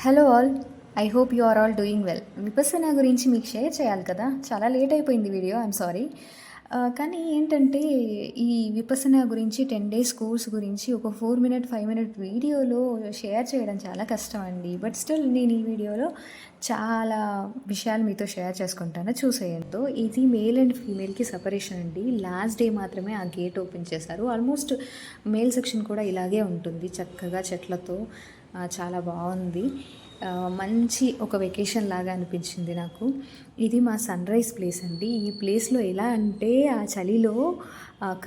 Hello all. I hope you are all doing well. Vipassana గురించి మీకు share చేయాలి కదా, చాలా లేట్ అయిపోయింది వీడియో. I'm sorry. కానీ ఏంటంటే, ఈ విపස්සన గురించి 10 డేస్ కోర్స్ గురించి ఒక 4 మినిట్ 5 మినిట్ వీడియోలో షేర్ చేయడం చాలా కష్టం అండి. బట్ స్టిల్ నేను ఈ వీడియోలో చాలా విషయాలు మీతో షేర్ చేసుకుంటాను, చూసేయంతో. ఇది మేల్ అండ్ ఫీమేల్కి సపరేషన్ అండి. లాస్ట్ డే మాత్రమే ఆ గేట్ ఓపెన్ చేశారు. ఆల్మోస్ట్ మేల్ సెక్షన్ కూడా ఇలాగే ఉంటుంది, చక్కగా చెట్లతో. చాలా బాగుంది. మంచి ఒక వెకేషన్ లాగా అనిపించింది నాకు. ఇది మా సన్ రైజ్ ప్లేస్ అండి. ఈ ప్లేస్లో ఎలా అంటే, ఆ చలిలో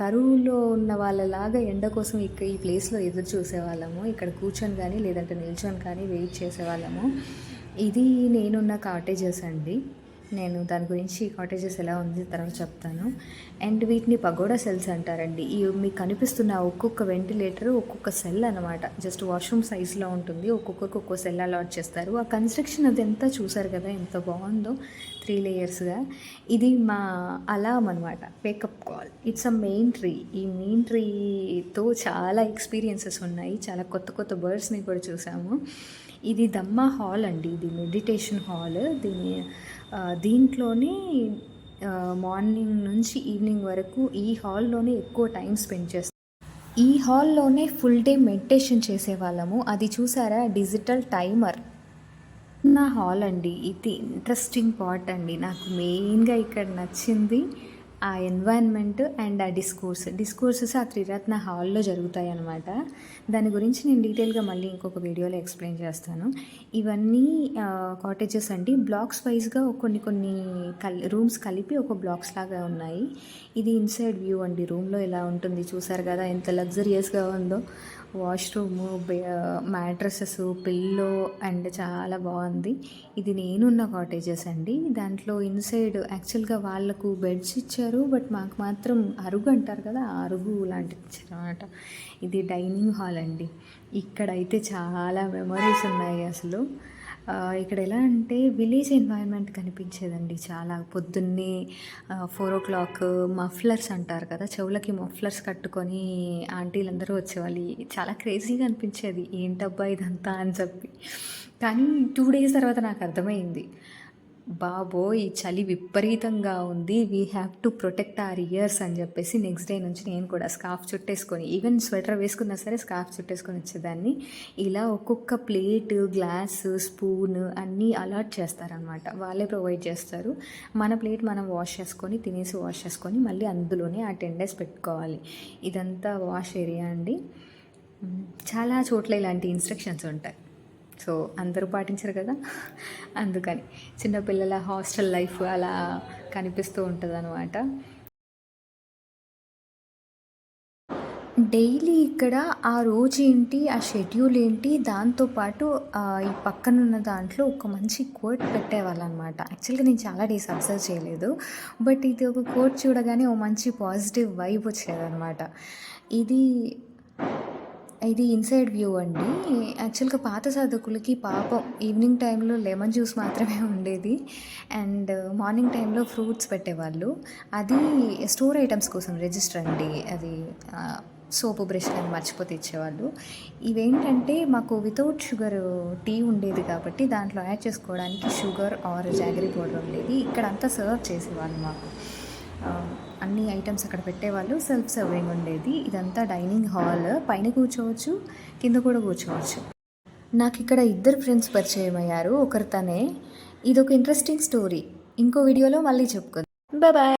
కరువులో ఉన్న వాళ్ళలాగా ఎండ కోసం ఈ ప్లేస్లో ఎదురు చూసేవాళ్ళము. ఇక్కడ కూర్చొని కానీ లేదంటే నిల్చొని కానీ వెయిట్ చేసేవాళ్ళము. ఇది నేనున్న కాటేజెస్ అండి. నేను దాని గురించి కాటేజెస్ ఎలా ఉంది తర్వాత చెప్తాను. అండ్ వీటిని పగోడా సెల్స్ అంటారండి. ఈ మీకు కనిపిస్తున్న ఒక్కొక్క వెంటిలేటర్ ఒక్కొక్క సెల్ అనమాట. జస్ట్ వాష్రూమ్ సైజ్లో ఉంటుంది. ఒక్కొక్కరికి ఒక్కో సెల్ అలాట్ చేస్తారు. ఆ కన్స్ట్రక్షన్ అది ఎంత చూసారు కదా, ఎంత బాగుందో, 3 లేయర్స్గా. ఇది మా అలామ్ అనమాట, wake up call. It's a main tree. ఈ మెయిన్ ట్రీతో చాలా ఎక్స్పీరియన్సెస్ ఉన్నాయి. చాలా కొత్త కొత్త బర్డ్స్ని కూడా చూసాము. ఇది దమ్మా హాల్ అండి. ఇది మెడిటేషన్ హాల్. దీంట్లోనే మార్నింగ్ నుంచి ఈవినింగ్ వరకు ఈ హాల్లోనే ఎక్కువ టైం స్పెండ్ చేస్తాం. ఈ హాల్లోనే ఫుల్ డే మెడిటేషన్ చేసేవాళ్ళము. అది చూసారా, డిజిటల్ టైమర్ నా హాల్ అండి. ఇది ఇంట్రెస్టింగ్ పార్ట్ అండి. నాకు మెయిన్గా ఇక్కడ నచ్చింది ఆ ఎన్వైర్న్మెంట్ అండ్ ఆ డిస్కోర్సెస్ ఆ త్రిరత్న హాల్లో జరుగుతాయి అన్నమాట. దాని గురించి నేను డీటెయిల్గా మళ్ళీ ఇంకొక వీడియోలో ఎక్స్ప్లెయిన్ చేస్తాను. ఇవన్నీ కాటేజెస్ అండి. బ్లాక్స్ వైజ్గా కొన్ని రూమ్స్ కలిపి ఒక బ్లాక్స్ లాగా ఉన్నాయి. ఇది ఇన్సైడ్ వ్యూ అండి. రూమ్లో ఎలా ఉంటుంది చూసారు కదా, ఎంత లగ్జరియస్గా ఉందో. వాష్రూము, మ్యాట్రసెస్, పిల్లో అండ్ చాలా బాగుంది. ఇది నేనున్న కాటేజెస్ అండి. దాంట్లో ఇన్సైడ్ యాక్చువల్గా వాళ్ళకు బెడ్స్ ఇచ్చారు, బట్ మాకు మాత్రం అరుగు అంటారు కదా, ఆ అరుగు లాంటిది ఇచ్చారు అనమాట. ఇది డైనింగ్ హాల్ అండి. ఇక్కడైతే చాలా మెమరీస్ ఉన్నాయి అసలు. ఇక్కడ ఎలా అంటే విలేజ్ ఎన్వైర్న్మెంట్ కనిపించేదండి. చాలా పొద్దున్నే 4 o'clock మఫ్లర్స్ అంటారు కదా, చెవులకి మఫ్లర్స్ కట్టుకొని ఆంటీలందరూ వచ్చేవాళ్ళు. చాలా క్రేజీగా అనిపించేది, ఏంటబ్బా ఇదంతా అని చెప్పి. కానీ 2 days తర్వాత నాకు అర్థమైంది, బాబోయ్ ఈ చలి విపరీతంగా ఉంది, we have to protect our years అని చెప్పేసి నెక్స్ట్ డే నుంచి నేను కూడా స్కార్ఫ్ చుట్టేసుకొని, ఈవెన్ స్వెటర్ వేసుకున్నా సరే స్కార్ఫ్ చుట్టేసుకొని వచ్చేదాన్ని. ఇలా ఒక్కొక్క ప్లేట్, గ్లాస్, స్పూన్ అన్నీ అలాట్ చేస్తారనమాట. వాళ్ళే ప్రొవైడ్ చేస్తారు. మన ప్లేట్ మనం వాష్ చేసుకొని, తినేసి వాష్ చేసుకొని మళ్ళీ అందులోనే ఆ 10 days పెట్టుకోవాలి. ఇదంతా వాష్ ఏరియా అండి. చాలా చోట్ల ఇలాంటి ఇన్స్ట్రక్షన్స్ ఉంటాయి. సో అందరూ పాటించరు కదా, అందుకని చిన్నపిల్లల హాస్టల్ లైఫ్ అలా కనిపిస్తూ ఉంటుంది అనమాట. డైలీ ఇక్కడ ఆ రోజు ఏంటి, ఆ షెడ్యూల్ ఏంటి, దాంతోపాటు ఈ పక్కనున్న దాంట్లో ఒక మంచి కోట్ పెట్టేవాళ్ళు అనమాట. యాక్చువల్గా నేను చాలా డేస్ అబ్జర్వ్ చేయలేదు, బట్ ఇది ఒక కోట్ చూడగానే ఓ మంచి పాజిటివ్ వైబ్ వచ్చేదనమాట. ఇది ఇది ఇన్సైడ్ వ్యూ అండి. యాక్చువల్గా పాత సాధకులకి పాపం ఈవినింగ్ టైంలో లెమన్ జ్యూస్ మాత్రమే ఉండేది, అండ్ మార్నింగ్ టైంలో ఫ్రూట్స్ పెట్టేవాళ్ళు. అది స్టోర్ ఐటమ్స్ కోసం రిజిస్టర్ అండి. అది సోపు, బ్రష్ అని మర్చిపోతే ఇచ్చేవాళ్ళు. ఇవేంటంటే మాకు వితౌట్ షుగర్ టీ ఉండేది కాబట్టి దాంట్లో యాడ్ చేసుకోవడానికి షుగర్ ఆర్ జాగరీ పౌడర్ ఉండేది. ఇక్కడ అంతా సర్వ్ చేసేవాళ్ళు మాకు. అన్ని ఐటమ్స్ అక్కడ పెట్టేవాళ్ళు. సెల్ఫ్ సర్వింగ్ ఉండేది. ఇదంతా డైనింగ్ హాల్. పైన కూర్చోవచ్చు, కింద కూడా కూర్చోవచ్చు. నాకు ఇక్కడ 2 ఫ్రెండ్స్ పరిచయం అయ్యారు. ఒకరు తనే. ఇది ఒక ఇంట్రెస్టింగ్ స్టోరీ. ఇంకో వీడియోలో మళ్ళీ చెప్పుకుందాం. Bye bye.